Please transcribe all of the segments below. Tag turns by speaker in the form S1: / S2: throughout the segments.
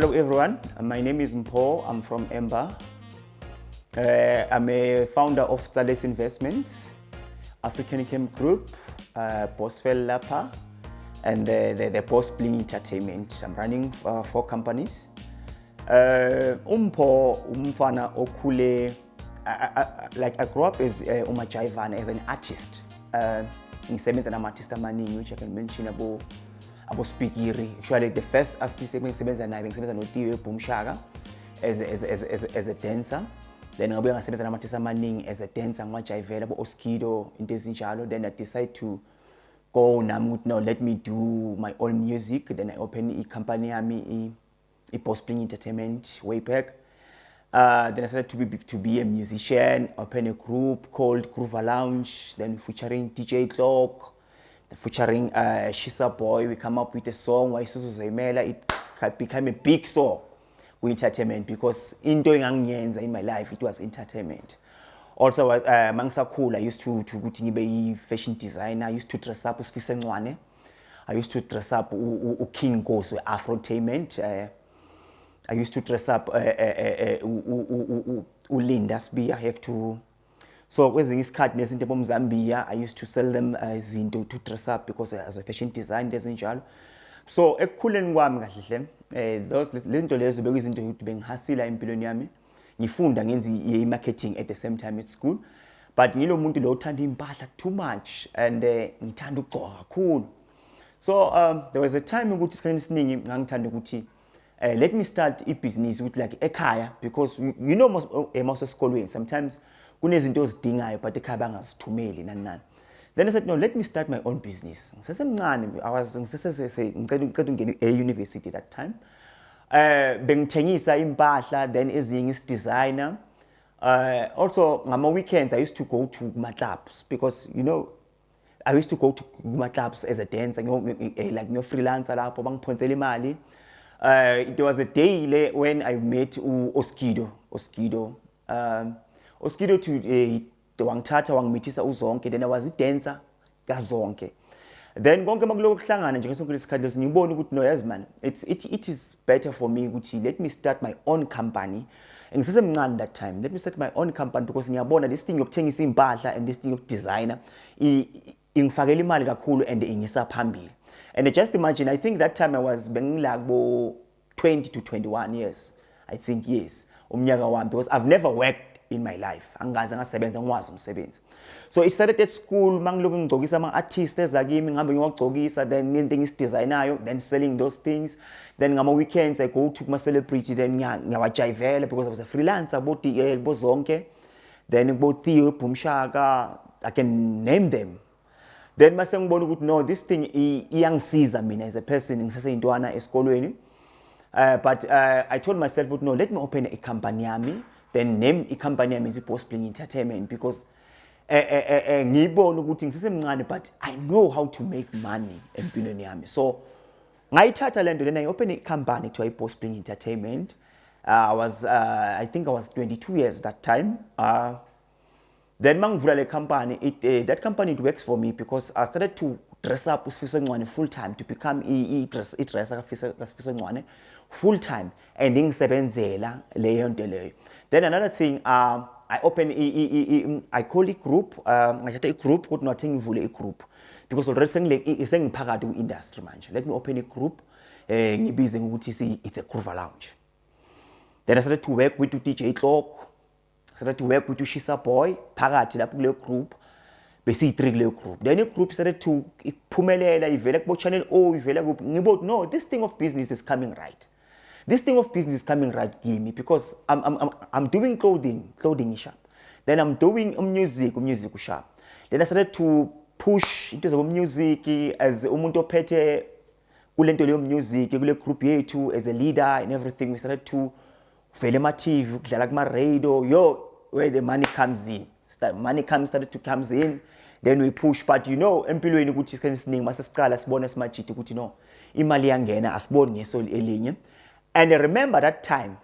S1: Hello everyone, my name is Mpho. I'm from Mpho. I'm a founder of Tsales Investments, African Camp Group, Boswell Lapa, and the Boss Bling Entertainment. I'm running 4 companies. Mpho umfana okule, I grew up as umajaivana as an artist. Ngisebenza nama-artist amaningi which I can mention abo Speakiri. Actually, the first artist ngisebenza naye ngisebenza noTVET as a dancer. Then ngabuya ngasebenza nama-artist amaningi as a dancer ngimajayivela abo-Oskido into ezinjalo. Then I decide to go now let me do my own music. Then I open a company yami Boss Bling Entertainment way back. Then I started to be a musician, open a group called Groove Lounge, then featuring DJ Clock, featuring Shisa Boy. We come up with a song, it became a big song with entertainment because in my life it was entertainment. Also, Mangsa I used to be a fashion designer. I used to dress up with I used to dress up King Goes with Afrotainment. I used to dress up Linda Sbi. I have to. So when this card nezinto Zambia, I used to sell them zinto to dress up because as a fashion design desenjalo. So ekukhuleni kwami kahle those lento lezo bekuyizinto ukuthi bengihasila empilweni yami. Ngifunda ngenzi marketing at the same time at school. But ngilo muntu lo uthanda impahla too much and ngithanda ukugqoka kakhulu. So there was a time ukuthi isikhathi esiningi ngangithanda ukuthi let me start a business with like ekhaya because you know most esikolweni sometimes kunezinto ozidingayo but ekhaya bangazithumeli nani. Then I said no, let me start my own business. Ngisesemncane I was ngicela ungena e-university that time. Bengithengisa impahla then ezinye is-designer. Also ngama weekends I used to go to my clubs because you know I used to go to my clubs as a dancer like no freelancer lapho bangiphonsela imali. It was a day when I met Oskido to wangithatha wangimithisa uZonke. Then I was a dancer kaZonke. Then konke makuloku kuhlangana nje ngesonke lesikhathi lesi ngibona ukuthi no yazi man it is better for me ukuthi let me start my own company. Ngisesemncane that time. Let me start my own company because ngiyabona this thing yokuthengisa impahla and this thing yokudesigner ingifakela imali kakhulu and ingisa phambili. And just imagine, I think that time I was like 20 to 21 years. I think yes. Because I've never worked in my life. So it started at school, artists, then things designer, then selling those things. Then on weekends I go to my celebrity, then because I was a freelancer, about Zonke, then about Theo, Pumshaka, I can name them. Then masengibona ukuthi no this thing iyangisiza mina as a person ngisaseyintwana esikolweni. But I told myself no, let me open a company yami, then name a company yami is Boss Bling Entertainment because ngibona ukuthi ngisesemncane but I know how to make money empilweni yami. So ngayithatha lento then I opened a company to Boss Bling Entertainment. I think I was 22 years that time. Then mangivula le company, that company it works for me because I started to dress up uSifiso full time to become a dresser kaSifiso full time and ngisebenzela leyo nto leyo. Then another thing I open I call it group ngithatha a group ukuthi nathi ngivule a group because already sengiphakathi ku-industry manje. Let me open a group ngibize ukuthi it's a Groove Lounge. Then I started to work with DJ Clock. Started to work with Shisa Boy, phakathi lapho kuleyo group, bese 3 kuleyo group. Then the group started to iphumelela ivela kubo channel ivela kuphi. Ngibona no, this thing of business is coming right. This thing of business is coming right kimi because I'm doing clothing shop. Then I'm doing music shop. Then I started to push into the music as umuntu ophethe kulento leyo music kule group yethu as a leader and everything. We started to vele ma TV kudlala kuma radio where the money comes in. Started to comes in, then we push. But you know, empilweni ukuthi isikhathi esiningi masesiqala sibona simajiti ukuthi no, imali yangena asiboni ngeso elinye. And remember that time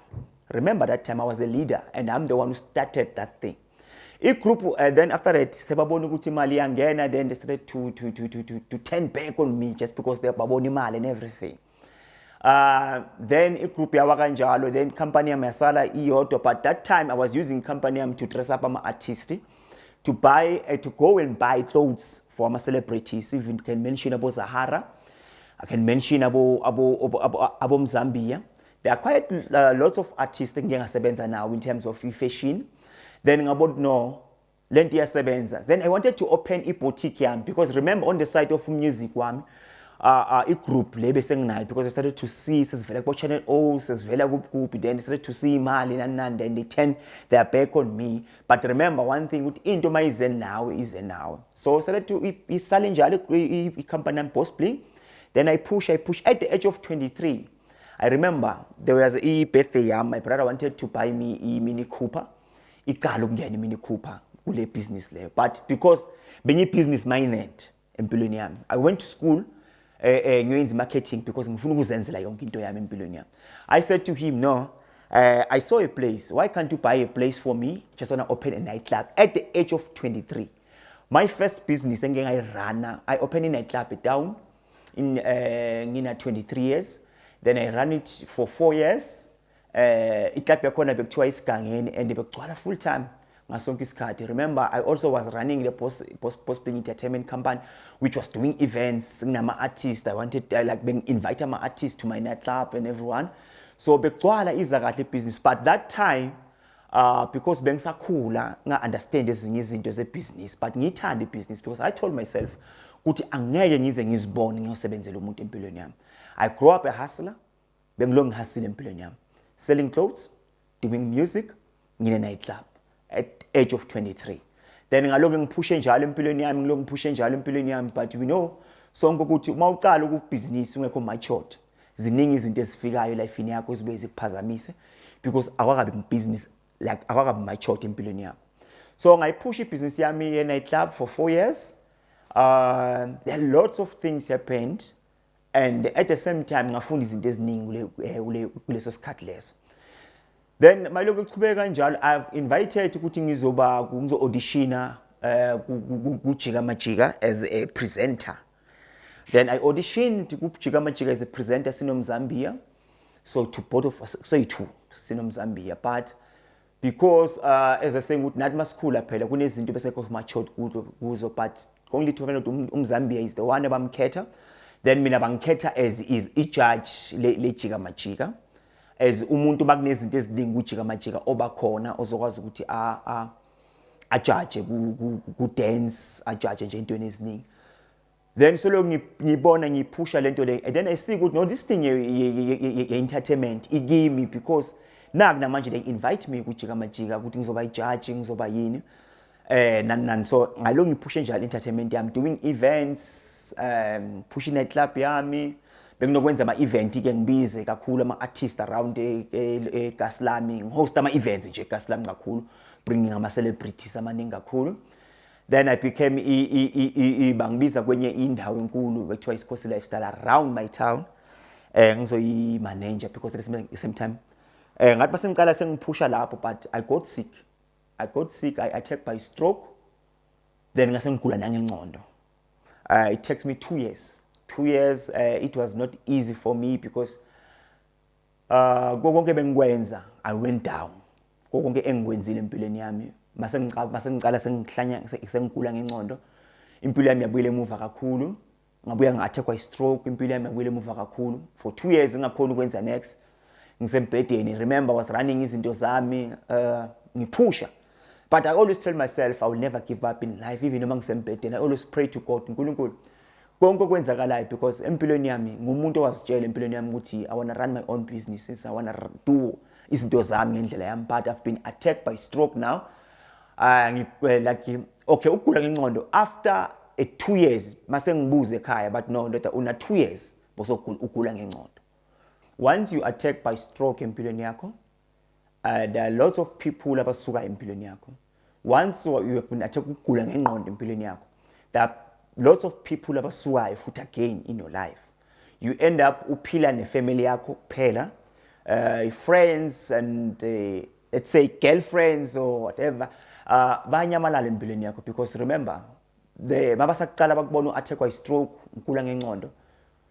S1: I was a leader and I'm the one who started that thing. A group then after that sebabona ukuthi imali yangena, then they started to turn back on me just because they babona imali and everything. Then igroup yawa kanjalo, then company yami yasala iyodwa, but that time I was using company yami to dress up ama-artist, to buy, to go and buy clothes for my celebrities. Even can mention about Zahara, I can mention about Zambia. There are quite lots of artists now in terms of fashion. Then about no, then I wanted to open a boutique because remember on the side of music one, a group because I started to see channel O, then I started to see Mali and then they turn their back on me. But remember one thing, with into my zen now is now. So I started to selling a company boss play. Then I push at the age of 23. I remember there was a birthday, my brother wanted to buy me a Mini Cooper. Mini Cooper, business level. But because being a business minded, I went to school, marketing because I said to him, no, I saw a place. Why can't you buy a place for me? Just want to open a nightclub at the age of 23. My first business, I opened a nightclub down in 23 years. Then I ran it for 4 years. Iklap yakhona bekuthiwa isigangeni and bekugcwala full time ngasonke isikhathi. Remember, I also was running the post-playing entertainment company which was doing events nginama artists. I wanted like being invite my artists to my nightclub and everyone. So bekugcwala iza kahle business. But that time because bengisakhula nga understand ezinye izinto ze business, but ngithanda business because I told myself ukuthi angeke ngize ngizibone ngiyosebenzela umuntu empilweni yami. I grew up a hustler, bengilong hustle empilweni yami. Selling clothes, doing music, in a nightclub at age of 23. Then ngalokho ngiphushe njalo empilweni yami, but you know, sonke ukuthi uma uqala ukubhizinisi ungekho matured, ziningi izinto ezifikayo life yakho ezibuye zikuphazamise because awakabi business like awakabi matured empilweni yami. So ngayiphusha ibusiness yami ye nightclub for 4 years. There are lots of things happened. And at the same time, ngafunda izinto eziningi kuleso sikhathi leso. Then maloko kuqhubeka kanjalo, I've invited ukuthi ngizo auditiona kuJika Majika as a presenter. Then I auditioned kuJika Majika as a presenter sinomzambia. So to both of us, so two sinomzambia. But because as I say ukuthi nathi masikula phela kunezinto besekho matured kuzo, but only to find out umzambia is the one abamkhetha. Then mina bangikhetha as is judge le Jika Majika as umuntu bakunezinto eziningi kuJika Majika obakhona ozokwazi ukuthi a judge ku dance, a judge nje into eziningi. Then so lo ngibona ngiphusha lento le, and then I see ukuthi no, this thing ye entertainment igimi because namanje they invite me kuJika Majika ukuthi ngizoba judge, ngizoba yini so ngalo ngiphushe njalo entertainment yami, doing events, pushing nightclub yami, benginokwenza ama-event ke ngibize kakhulu ama-artist around eGaslami, ngihost ama-events nje eGaslami kakhulu, bringing ama-celebrities amaningi kakhulu. Then I became bangibiza kwenye indawo enkulu bekuthiwa iSikhosi Lifestyle around my town, ngizoyi-manager because at the same time ngathi basengicala sengiphusha lapho, but I got sick, I attacked by stroke, then ngase ngigula nangengcondo. It takes me 2 years. 2 years, it was not easy for me because konke bengikwenza I went down. Konke engikwenzile empilweni yami masengicala sengigula ngengcondo, impilo yami yabuyela emuva kakhulu, ngabuya ngathekwa i-stroke, impilo yami yabuyela emuva kakhulu. For 2 years ngingakhona ukwenza next, ngisembhedeni. Remember I was running izinto zami, ngiphusha. But I always tell myself I will never give up in life, even noma ngisembhedeni. I always pray to God, uNkulunkulu konke kwenzakalayo, because empilweni yami ngumuntu owazitshela empilweni yami ukuthi I want to run my own businesses, I want to do izinto zami ngendlela yami. But I've been attacked by stroke now. Like okay, ukugula ngengcondo after 2 years mase ngibuze ekhaya, but no, ndoda una 2 years bosogula ngengcondo. Once you attacked by stroke empilweni yakho, there are lots of people abasuka empilweni yakho. Once you have been attacked ukugula ngengqondo empilweni yakho, there are lots of people abasuka futhi again in your life. You end up uphila nefamily yakho kuphela, friends and let's say girlfriends or whatever, bayanyamalala empilweni yakho because remember, mabasaqala bakubona uattackwa i-stroke, ukugula ngengqondo,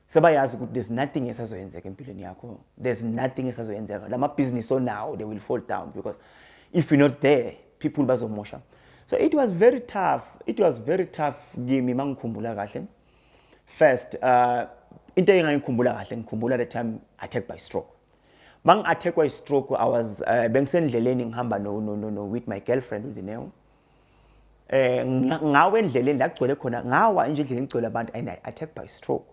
S1: sebayazi ukuthi there's nothing esazoyenzeka empilweni yakho. There's nothing esazoyenzeka. Lama business on now, they will fall down because if you're not there, people bazomosha. So it was very tough. It was very tough kimi mangikhumbula kahle. First, into engangikhumbula kahle, ngikhumbula the time attacked by stroke. Mang attack by stroke, I was bengisendleleni ngihamba no with my girlfriend uDineo. Ngawe endleleni la kugcwele khona ngawa nje endleleni kugcwele abantu and I attacked by stroke.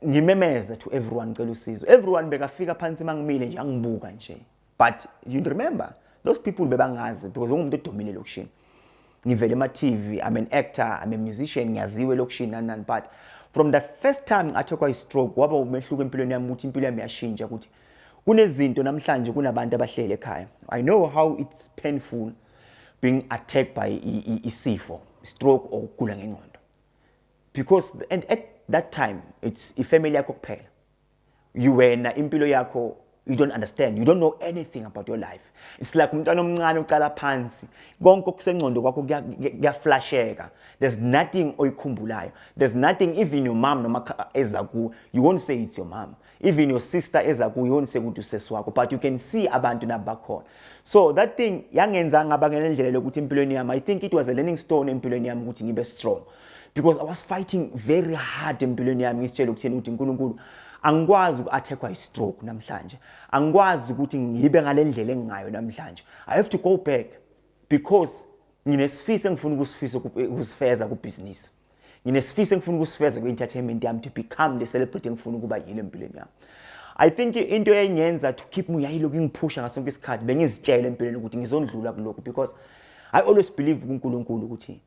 S1: Ngimemeza to everyone ngicela usizo. Everyone bekafika phansi mangimile nje angibuka nje. But you remember those people bebangazi because umuntu odomile lokishini. Ngivele ma TV, I'm an actor, I'm a musician, ngiyaziwe lokishini nani but from the first time attackwa stroke waba umehluko empilweni yami ukuthi impilo yami yashintsha ukuthi kunezinto namhlanje kunabantu abahlele ekhaya. I know how it's painful being attacked by isifo, stroke or ukugula ngengqondo. Because and at that time it's ifamily yakho kuphela. You were na impilo yakho, you don't understand, you don't know anything about your life. It's like umntwana omncane uqala phansi konke okusengqondo kwakho kuyaflasheka. There's nothing oyikhumbulayo. There's nothing, even your mom noma ezaku, you won't say it's your mom. Even your sister ezaku, you won't say ukuthi usesi wakho, but you can see abantu nabakhona. So that thing yangenza ngaba ngendlela lokuthi empilweni yami, I think it was a learning stone empilweni yami ukuthi ngibe strong, because I was fighting very hard empilweni yami ngisitshela ukuthini ukuthi uNkulunkulu angikwazi uku-attackwa stroke namhlanje, angikwazi ukuthi ngibe ngale ndlela engayo namhlanje. I have to go back because nginesifiso engifuna ukusifeza ku-business, nginesifiso engifuna ukusifeza ku-entertainment yami, to become the celebrity engifuna ukuba yilo empilweni yami. I think into enyenza to keep me yayilo kingiphusha ngaso sonke isikhathi bengizitshela empilweni ukuthi ngizondlula kulokho, because I always believe kuNkulunkulu ukuthi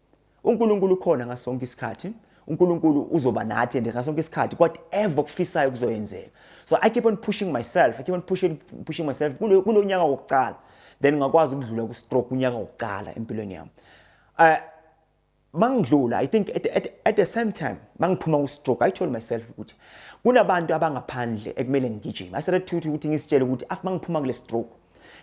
S1: uNkulunkulu khona ngaso sonke isikhathi. uNkulunkulu uzoba nathi and ngaso sonke isikhathi whatever kufisayo kuzoyenzeka. So I keep on pushing myself, I keep on pushing myself kulo nyaka wokuqala, then ngakwazi ukudlula ku stroke unyaka wokuqala empilweni yami. Mangidlula, I think at the same time mangiphuma ku stroke, I told myself ukuthi kunabantu abangaphandle ekumele ngigijime. I started to ukuthi ngisitshele ukuthi after mangiphuma kule stroke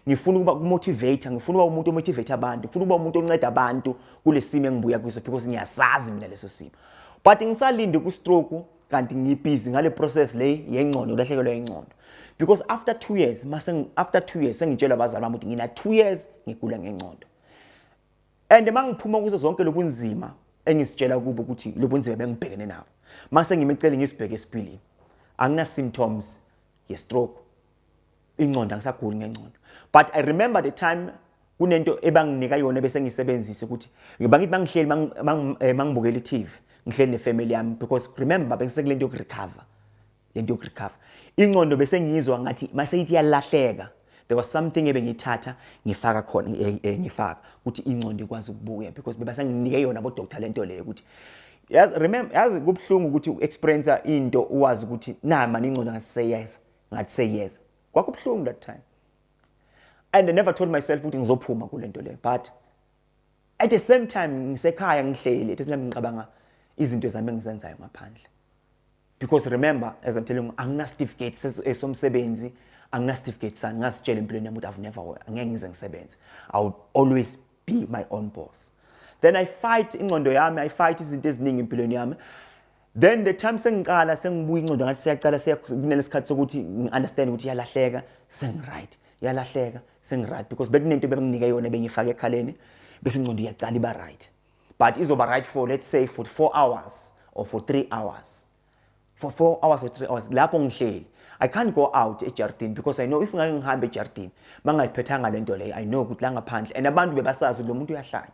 S1: ngifuna ukuba motivate, ngifuna ukuba umuntu omotivate abantu, ngifuna ukuba umuntu onceda abantu kule simo engibuya kuso, because ngiyasazi mina leso simo. But ngisalinde ku stroke kanti ngibusy ngale process le yengqondo, lahlekelwa ingqondo, because after 2 years sengitshela abazali bami ukuthi ngina 2 years ngigula ngengqondo. And mangiphuma kuzo zonke lobunzima engisitshela kubo ukuthi lobunzima bengibhekene nabo, mase ngimecela ngisibheke esiphilini, angina symptoms ye stroke, ingqondo angisaguli ngengqondo. But I remember the time kunento ebanginika yona bese ngisebenzise ukuthi ngibangithi bangihleli mangibukela iTV ngihleli nefamily yami, because remember bengisekulento yokurecover, lento yokurecover ingqondo bese ngizwa ngathi mase ithi yalahleka. There was something ebengithatha ngifaka khona ngifaka ukuthi ingqondo ikwazi ukubuya, because bebasanginike yona abo doctor lento leyo ukuthi remember yazi kubhlungu ukuthi experience into uwazi ukuthi na mani ingqondo ngathi say yes kwakubhlungu that time. And I never told myself ukuthi ngizophuma kulento leyo, but at the same time ngisekhaya ngihleli ethi nami ngicabanga izinto zami engizenzayo ngaphandle, because remember as I'm telling you angina certificates esomsebenzi, angina certificates ngasitshela empilweni yami ukuthi I've never angeke ngize ngisebenze, I will always be my own boss. Then I fight ingqondo yami, I fight izinto eziningi empilweni yami. Then the time sengiqala sengibuya ingqondo ngathi siyaqala kunelesikhathi sokuthi ngi-understand ukuthi yalahleka, sengiright, yalahleka sengiright, because bekunento benginike yona bengifaka ekhaleni bese ingqondo iyaqala iba right, but izoba right for let's say for 4 hours or for 3 hours, for 4 hours or 3 hours lapho ngihleli. I can't go out eJartini because I know if ngake ngihambe eJartini mangayiphethanga lento leyo, I know ukuthi la ngaphandle and abantu bebasazi lo muntu uyahlanya.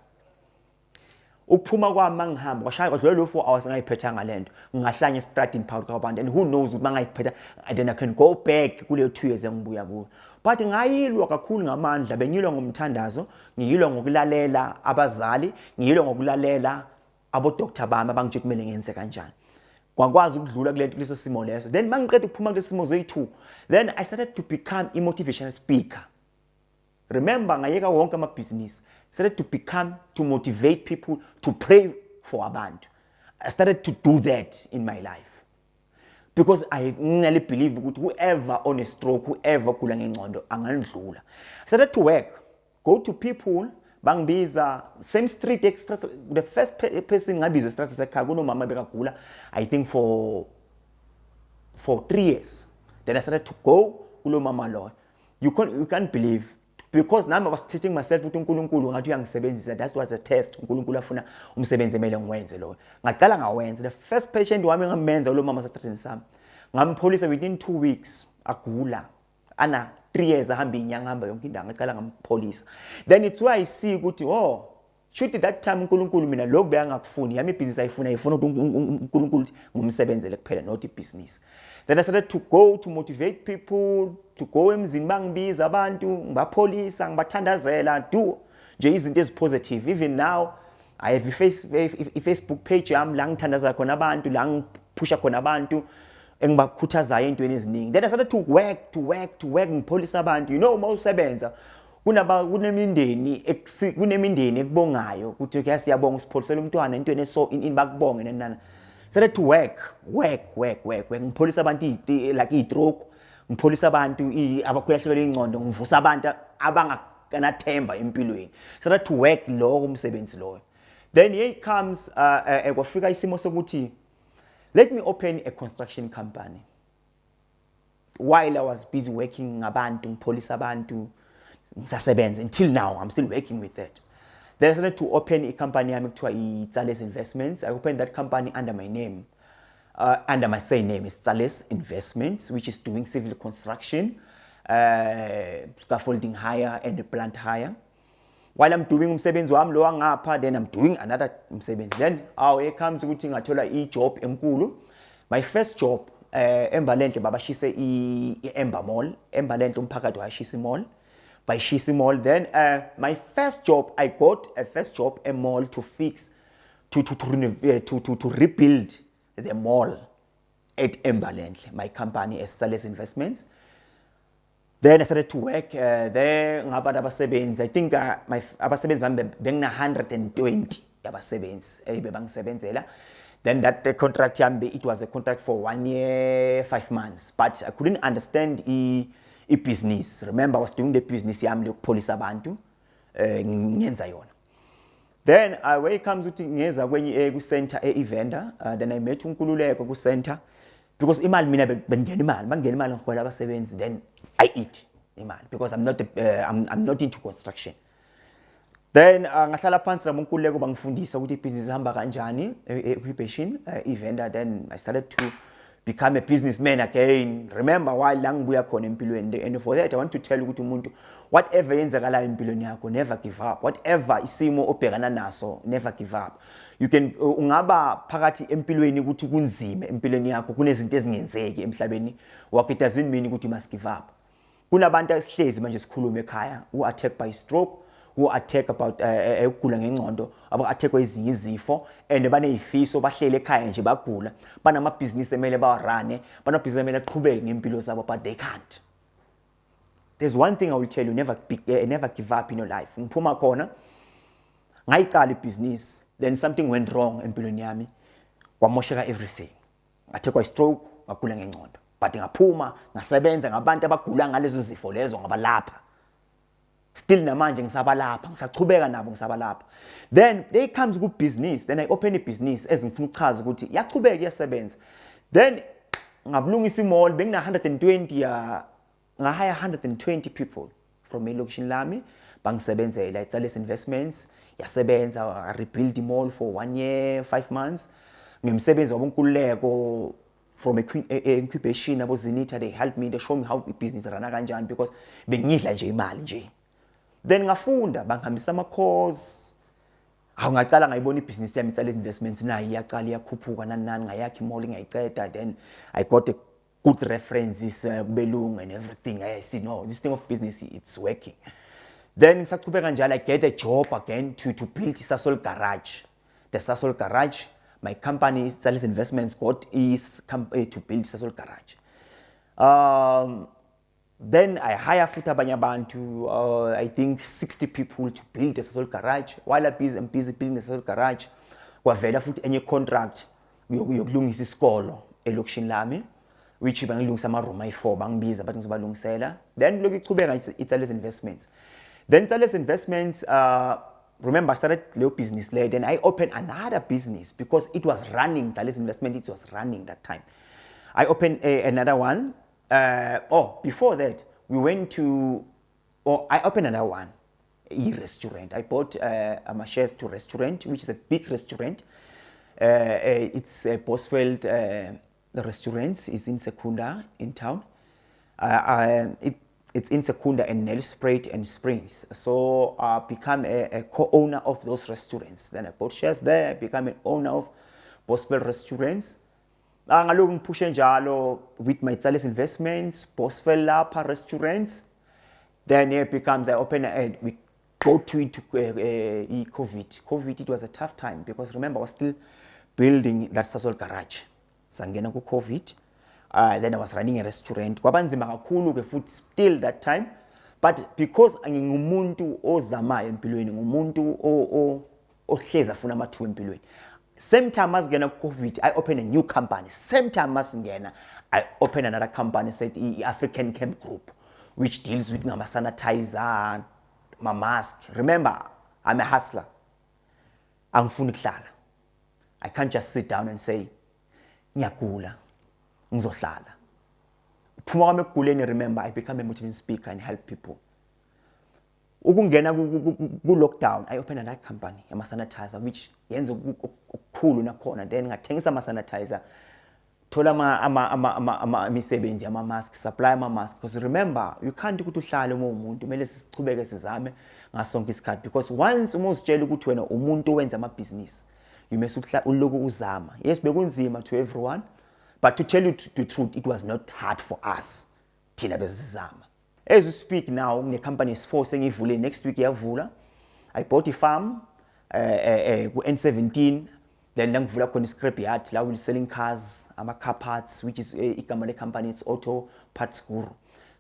S1: Ukuphuma kwami mangihamba kwashaya kwadlula lo 4 hours ngayiphethanga lento, ngingahlanya estradini phakathi kwabantu, and who knows ukuthi mangayiphetha and then I can go back kule 2 years engibuya kuyo. But ngayilwa kakhulu ngamandla, bengilwa ngomthandazo, ngiyilwa ngokulalela abazali, ngiyilwa ngokulalela abo doctor bami abangitshela kumele ngenze kanjani. Kwakwazi ukudlula kuleso simo leso. Then mangiqeda ukuphuma kulesi simo zoyi2, then I started to become a motivational speaker. Remember ngayeka wonke ama-business, started to become, to motivate people, to pray for abantu. I started to do that in my life, because I really believe that whoever on a stroke, whoever kula ngengqondo angandlula. I started to work, go to people bangibiza same street extra. The first person ngabizwa street sekhaya kunomama bekagula I think for 3 years. Then I started to go kulo mama lo. You can't believe, because now I was teaching myself ukuthi uNkulunkulu ngathi uyangisebenzisa. That was a test. uNkulunkulu afuna umsebenzi emele ngiwenze lo. Ngaqala ngawenza. The first patient wami ngamenza lo mama sesitrateni sami. Ngampholisa within 2 weeks agula. Ana 3 years ahamba inyanga hamba yonke indawo ngaqala ngampholisa. Then it's why I see ukuthi shoot that time uNkulunkulu mina lokho beyangakufuni yami business ayifuna ukuthi uNkulunkulu ngumsebenzele kuphela not business. Then I started to go to motivate people to go emzini bangibiza abantu ngibapholisa ngibathandazela do nje izinto ezipositive. Even now I have a Facebook page yami la ngithandaza khona abantu la ngipusha khona abantu engibakhuthazayo entweni eziningi. Then I started to work ngipholisa abantu. You know uma usebenza kunemindeni ekubongayo ukuthi ke siyabonga usipholisela umntwana entweni eso bakubonge nenana. Started to work ngipholisa abantu like i-stroke, ngipholisa abantu abakhulahlekelwe ingqondo, ngivusa abantu abanganathemba empilweni. Started to work lo umsebenzi lo. Then here comes kwafika isimo sokuthi let me open a construction company. While I was busy working ngabantu ngipholisa abantu ngisasebenza until now I'm still working with that. Then I started to open a company yami kuthiwa Tsales Investments. I opened that company under my name, under my surname is Tsales Investments, which is doing civil construction, scaffolding hire and plant hire. While I'm doing umsebenzi wami lo ngapha, then I'm doing another umsebenzi. Then here comes ukuthi ngathola i-job enkulu. My first job eMbalenhle babashise i-Mpho Mall, eMbalenhle umphakathi washisa mall. By Shisi Mall. Then my first job, I got a first job a mall to fix, to rebuild the mall at Mbalenhle. My company is Tsales Investments. Then I started to work there. Ngabantu abasebenzi, I think my abasebenzi bengina 120 abasebenzi bebangisebenzela. Then that contract it was a contract for 1 year 5 months, but I couldn't understand business. Remember I was doing the business yami lokupholisa abantu ngenza yona. Then when it comes to ngeza kwenye ku center vendor, then I met uNkululeko ku center because imali mina bengena imali, bangena imali ngihola abasebenzi, then I eat imali because I'm not into construction. Then ngahlala phansi naboNkululeko bangifundisa ukuthi business ihamba kanjani occupation vendor. Then I started to become a businessman again. Remember while la ngibuya khona empilweni. And for that I want to tell you ukuthi umuntu whatever yenzakala empilweni yakho never give up. Whatever isimo obhekana naso never give up. You can ungaba phakathi empilweni ukuthi kunzima empilweni yakho, kunezinto ezingenzeki emhlabeni wakho, it doesn't mean ukuthi you must give up. Kunabantu esihlezi manje sikhuluma ekhaya who attacked by stroke, who attack about ukugula ngengqondo, aba-attackwa ezinye izifo, and baneyifiso bahlele ekhaya nje bagula, banamabhizinisi emele bawarane, banamabhizinisi emele aqhubeke ngempilo zabo, but they can't. There's one thing I will tell you, never give up in your life. Ngiphuma khona ngayiqala ibhizinisi, then something went wrong empilweni yami, kwamosheka everything. Ngathekwa i-stroke, ngagula ngengqondo, but ngaphuma ngasebenza ngabantu abagula ngalezo zifo lezo, ngabalapha. Still namanje ngisabalapha, ngisachubeka nabo ngisabalapha. Then there comes good business. Then I open a business ezingifuna ukuchaza ukuthi yachubeka iyasebenza. Then ngabulungisa imall, bengina 120 ngahire 120 people from elocation lami bangisebenzela Tsales Investments. Yasebenza, I rebuild the mall for 1 year 5 months. Ngimsebenzi waboNkululeko from incubation abo Zenita, they helped me, they show me how business rana kanjani because bengidla nje imali nje. Then ngafunda bangihambisa ama-course. Ngaqala ngayibona ibhizinisi yami Tsales Investments nayo iyaqala iyakhuphuka nani ngayakha imall ngayiceda. Then I got a good references kubelungu and everything. I see no, this thing of business it's working. Then ngisaqhubeka njalo I get a job again to build Sasol garage. The Sasol garage, my company Tsales Investments got is to build Sasol garage. Then I hire futhi abanye abantu, I think 60 people to build the Sasol garage. While I'm busy building the Sasol garage, kwavela futhi enye contract yokulungisa isikolo elokushini lami, which bangilungisa ama-room ayi-4 bangibiza bathi ngizobalungisela. Then lokhu ichubeka Tsales Investments. Then Tsales Investments remember I started Leo business later, then I opened another business because it was running, Tsales investment, it was running that time. I opened another one. Before that, we went to, I opened another one, a restaurant. I bought my shares to a restaurant, which is a big restaurant. It's Bosveld restaurants. It's in Secunda in town. It's in Secunda and Nelspruit and Springs. So I become a co-owner of those restaurants. Then I bought shares there, become an owner of Bosveld restaurants. Ngalokhu ngiphushe njalo with my Tsales investments, Bosveld lapha restaurants. Then it becomes, I open we go to COVID. COVID, it was a tough time because remember I was still building that Sasol garage. Sangena ku COVID. Then I was running a restaurant. Kwabanzima kakhulu ke futhi still that time. But because ngingumuntu ozamayo empilweni, ngumuntu ohleza afuna amathuba empilweni. Same time as ngena COVID, I opened a new company. Same time as ngena, I opened another company said African Camp Group, which deals with my sanitizer, my mask. Remember, I'm a hustler. Angifuni kuhlala. I can't just sit down and say ngiyagula. Ngizohlala. Uphuma kwami ekuguleni, remember, I become a motivating speaker and help people. Ukungena ku lockdown, I opened another company, a sanitizer, which yenza ukukhulu nakhona. Then ngathengisa ama sanitizer, thola ama misebenzi ama mask, supply ama mask. Because remember, you can't ukuthi uhlale umuntu, kumele sichubeke sizame ngasonke isikhathi. Because once umuzitshela ukuthi wena umuntu owenza ama business, you must uloku uzama. Yes, bekunzima to everyone, but to tell you the truth, it was not hard for us. Thina bezizama. As we speak now, the company is forcing ivule next week iyavula. I bought a farm N17, then ngivula khona scrap yard la we're selling cars, car parts, which is igama le company, it's Auto Parts Guru.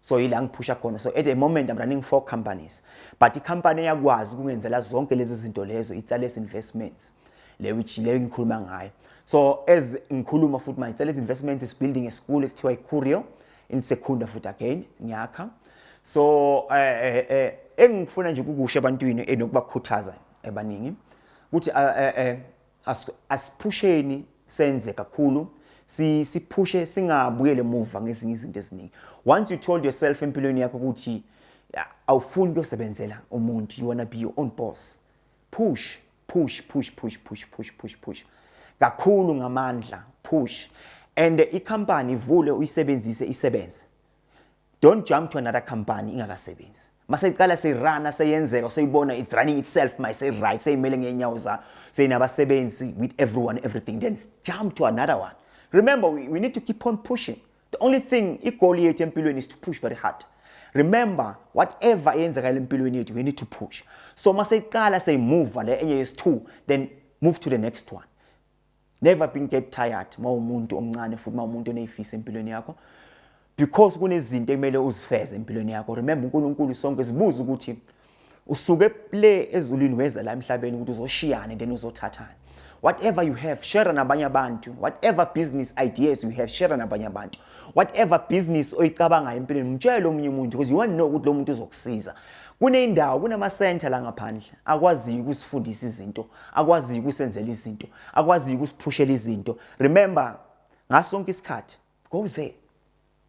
S1: So ila ngipusha khona. So at the moment I'm running 4 companies. But the company yakwazi ukungenzela zonke lezi zinto lezo, Tsales investments. Le which le ngikhuluma ngayo. So as ngikhuluma futhi my Tsales investments is building a school ekuthiwa iCurio in Secunda futhi again ngiyakha. So engifuna nje ukusho abantwini enokubakhuthaza ebaningi ukuthi asiphusheni senze kakhulu, siphushe singabuyele emuva ngezinye izinto eziningi. Once you told yourself empilweni yakho ukuthi awufuni ukuyosebenzela umuntu, you wanna be your own boss, push kakhulu ngamandla, push. And i-company ivule uyisebenzise isebenze. Don't jump to another company ingakasebenzi. Maseyiqala seyirana seyenzeka seyibona it's running itself, say right, seyimele ngenyawo za, senabasebenzi with everyone everything, then jump to another one. Remember, we need to keep on pushing. The only thing i-goal yethu empilweni is to push very hard. Remember, whatever yenzeka empilweni yethu, we need to push. So maseyiqala seyimove le enye yes2, then move to the next one. Never get tired ma umuntu omncane futhi ma umuntu oneyifisa empilweni yakho. Because kunezinto ekumele uzifeze empilweni yakho. Remember uNkulunkulu sonke sibuza ukuthi usuke le ezulwini weza la emhlabeni ukuthi uzoshiyana then uzothathana. Whatever you have, share nabanye abantu. Whatever business ideas you have, share nabanye abantu. Whatever business oyicabanga empilweni, mtshele omunye umuntu because you want to know ukuthi lo muntu uzokusiza. Kunendawo, kunama center la ngaphandle akwazi ukusifundisa izinto, akwazi ukusenzela izinto, akwazi ukusiphushela izinto. Remember, ngasonke isikhathi, go there.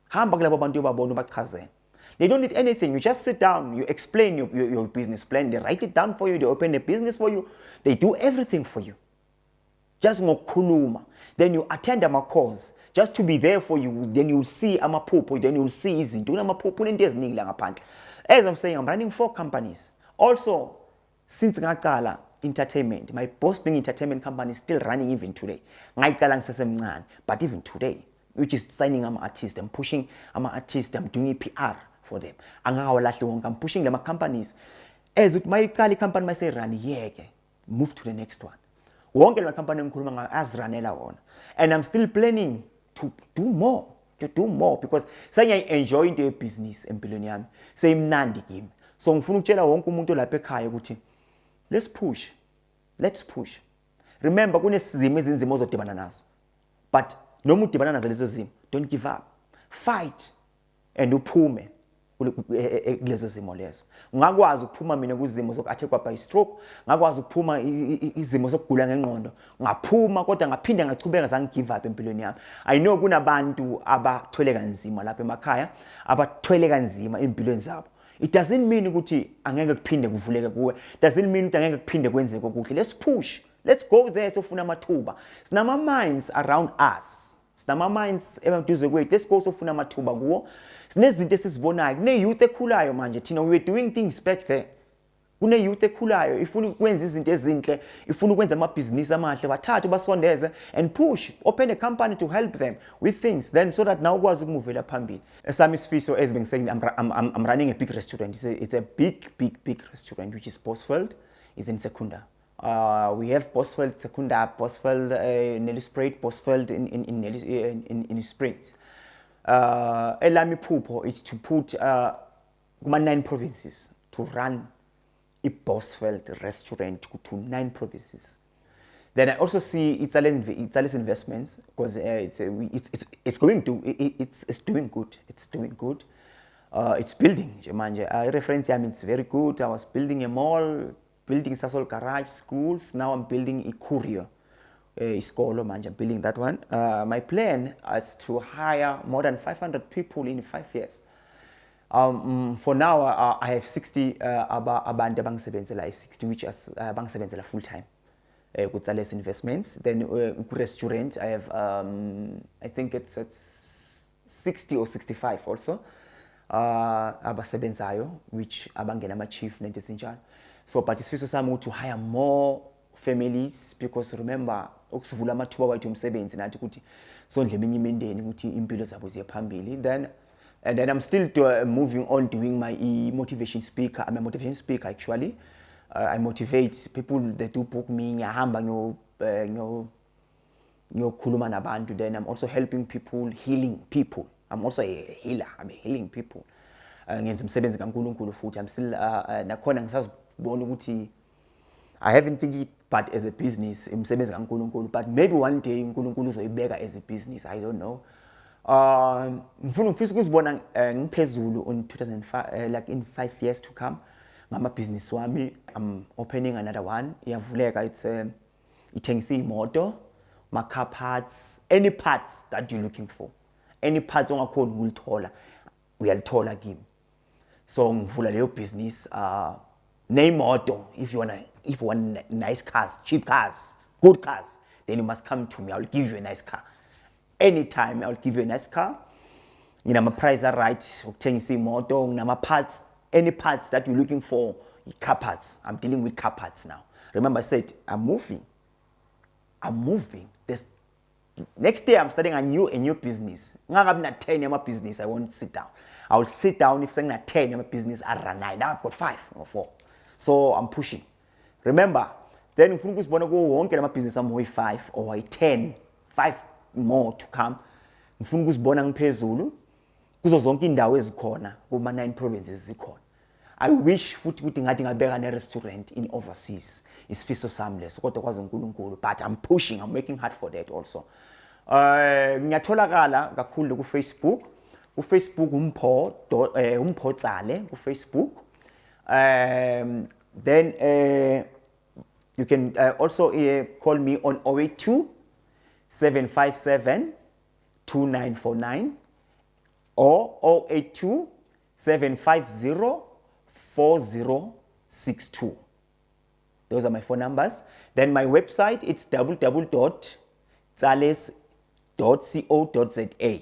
S1: Hamba kulabo bantu babona ubachazela. They don't need anything. You just sit down, you explain your business plan, they write it down for you, they open a business for you, they do everything for you. Just ngokukhuluma. Then you attend ama calls just to be there for you. Then you'll see amaphupho, then you'll see izinto. Kunamaphupho into eziningi la ngaphandle. As I'm saying, I'm running 4 companies. Also, since ngaqala entertainment, my boss being entertainment company is still running even today. Ngayiqala ngisesemncane, but even today, which is signing I'm artist, I'm pushing I'm artist, I'm doing PR for them. I'm pushing them companies. As with my company, I say run yeke, move to the next one. Wonke la company ngikhuluma azranela wona. And I'm still planning to do more. Because sengiyay enjoy into business empilweni yami. Seyimnandi kimi. So ngifuna ukutshela wonke umuntu lapha ekhaya ukuthi let's push. Remember kunesizimo ezinzima ozodibana nazo. But noma udibana nazo lezo zimo, don't give up. Fight and uphume. kulezo zimo lezo. Ngakwazi ukuphuma mina kuzimo zokuathekwa by stroke, ngakwazi ukuphuma izimo zokugula ngengqondo, ngaphuma kodwa ngaphinde ngachubeka zange give up empilweni yami. I know kunabantu abathwele kanzima lapha emakhaya, abathwele kanzima empilweni zabo. It doesn't mean ukuthi angeke kuphinde kuvuleke kuwe. It doesn't mean ukuthi angeke kuphinde kwenzeke okuhle. Let's push. Let's go there sofuna amathuba. Sinama minds around us. Sinama minds emaduze kwethu. Let's go sofuna amathuba kuwo. Sinezinto esizibonayo. Kune youth ekhulayo manje thina we were doing things back there. Kune youth ekhulayo ifuna ukwenza izinto ezinhle, ifuna ukwenza amabhizinisi amahle, bathathe basondeze and push, open a company to help them with things then so that now ukwazi ukumuvela phambili. Esami isifiso as bengisayini I'm running a big restaurant. It's a big restaurant which is Bosveld, is in Secunda. We have Bosveld, Secunda, Bosveld, Nelspruit, Bosveld in Springs. Elami Phupho is to put 9 provinces to run a Bosveld restaurant to 9 provinces. Then I also see Tsales investments because it's doing good. It's doing good. It's building. Reference, I mean, it's very good. I was building a mall, building Sasol garage, schools. Now I'm building a courier. Iskolo manje, I'm building that one. My plan is to hire more than 500 people in 5 years. For now, I have 60 abantu abangisebenzela 60 which is abangisebenzela full time. With Tsales investments. Then restaurant, I have I think it's 60 or 65 also. Abasebenzayo which abangena ama chief nento esinjalo. So but isifiso sami to hire more families because remember ukusivula amathuba wethu umsebenzi nathi ukuthi sondle eminye imindeni ukuthi impilo zabo ziye phambili. And then I'm still moving on doing my motivation speaker. I'm a motivation speaker actually. I motivate people that do book me ngiyahamba ngiyokhuluma nabantu. Then I'm also helping people, healing people. I'm also a healer. I'm healing people. Ngenza umsebenzi kaNkulunkulu futhi. I'm still nakhona ngisazibona ukuthi I haven't think but as a business umsebenzi kaNkulunkulu, but maybe one day uNkulunkulu uzoyibeka as a business. I don't know. Ngifuna ukuzibona ngiphezulu on 2005 like in 5 years to come. Ngama business wami, I'm opening another one. Iyavuleka, it's ithengisa imoto, ma car parts, any parts that you're looking for. Any parts ongakhona ukulithola, uyalithola kimi. So ngivula leyo business neimoto. If you want nice cars, cheap cars, good cars, then you must come to me. I'll give you a nice car. Anytime I'll give you a nice car. My price are right. Ukuthengisa imoto, nginama parts, any parts that you're looking for, car parts. I'm dealing with car parts now. Remember I said I'm moving. Next year I'm starting a new business. Ngakabi na 10 yama business, I won't sit down. I will sit down if saying na 10 yama business I run 9. Now I've got 5 or 4. So I'm pushing. Remember, then if you want go wonke nama business am 5 or 10, 5 more to come. Ngifuna ukuzibona ngiphezulu kuzo zonke indawo ezikhona kuma 9 provinces zikhona. I wish futhi ukuthi ngathi ngabeka ne restaurant in overseas. Isifiso sami leso kodwa kwazi uNkulunkulu, but I'm pushing, I'm working hard for that also. Ngiyatholakala kakhulu ku Facebook. Ku Facebook Mpho Tsale ku Facebook. Then you can also call me on 082 757 2949 or 082 750 4062. Those are my phone numbers. Then my website, it's www.tsales.co.za.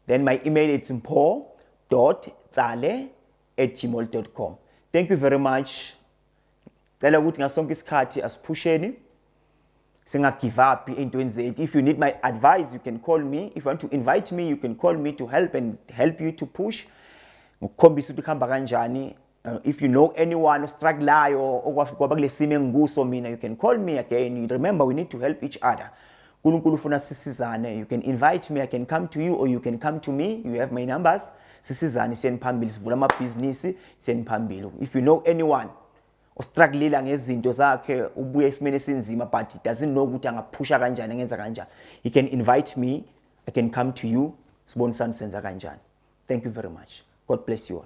S1: Then my email is mpho.tsale@gmail.com. Thank you very much. Cela ukuthi ngasonke isikhathi asiphusheni. Singa give up entweni zethu. If you need my advice, you can call me. If you want to invite me, you can call me to help you to push. Ngikhombisa ukuthi khamba kanjani. If you know anyone struggling or kwabakule simo engikuso mina, you can call me again. Remember, we need to help each other. Nkulunkulu ufuna sisizane. You can invite me, I can come to you, or you can come to me. You have my numbers. Sisizane siyeni phambili, sivula ama business siyeni phambili. If you know anyone struggling ngezinto zakhe ubuye esimene esinzima but it doesn't know ukuthi angaphusha kanjani angenza kanjani, you can invite me, I can come to you, sibonisane senza kanjani. Thank you very much. God bless you all.